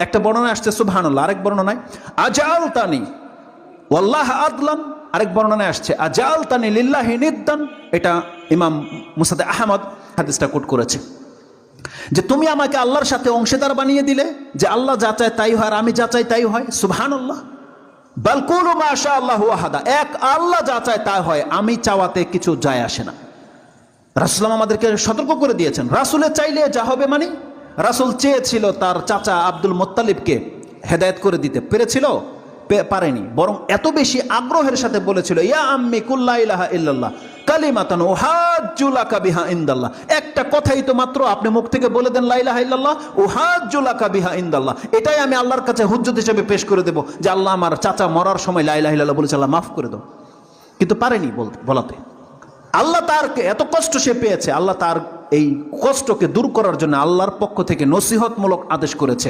একটা বর্ণনায় আসছে সুবহানাল্লাহ, আরেক বর্ণনায় আজালতানি ওয়াল্লাহ আদলান, আরেক বর্ণনায় আসছে আজালতানি লিল্লাহি নিদ্দান। এটা ইমাম মুসনাদে আহমদ হাদিসটা কোট করেছে যে তুমি আমাকে আল্লাহর সাথে অংশীদার বানিয়ে দিলে, যে আল্লাহ যা চায় তাই হয় আর আমি যা চাই তাই হয়। সুবহানাল্লাহ। বাল কুলু মা শা আল্লাহু আহাদা, এক আল্লাহ যা চায় তাই হয়, আমি চাওয়াতে কিছু যায় আসে না। রাসূল আমাদেরকে সতর্ক করে দিয়েছেন, রাসূলের চাইলে যা হবে মানে। রাসূল চেয়েছিল তার চাচা আব্দুল মুত্তালিবকে হেদায়েত করে দিতে, পেরেছিল? পারেনি, বরং এত বেশি আগ্রহের সাথে বলেছিল ইয়া আম্মি কুল লা ইলাহা ইল্লাল্লাহ কালিমাতান উহাজ্জু লাকা বিহা ইনদাল্লাহ, একটা কথাই তো মাত্র আপনি মুখ থেকে বলে দেন লা ইলাহা ইল্লাল্লাহ উহাজ্জু লাকা বিহা ইনদাল্লাহ, এটাই আমি আল্লাহর কাছে হুজ্জত হিসেবে পেশ করে দেব যে আল্লাহ আমার চাচা মরার সময় লা ইলাহা ইল্লাল্লাহ বলেছে, আল্লাহ মাফ করে দাও। কিন্তু পারেনি বলাতে। আল্লাহ তার এত কষ্ট সে পেয়েছে, আল্লাহ তার এই কষ্টকে দূর করার জন্য আল্লাহর পক্ষ থেকে নসিহতমূলক আদেশ করেছে।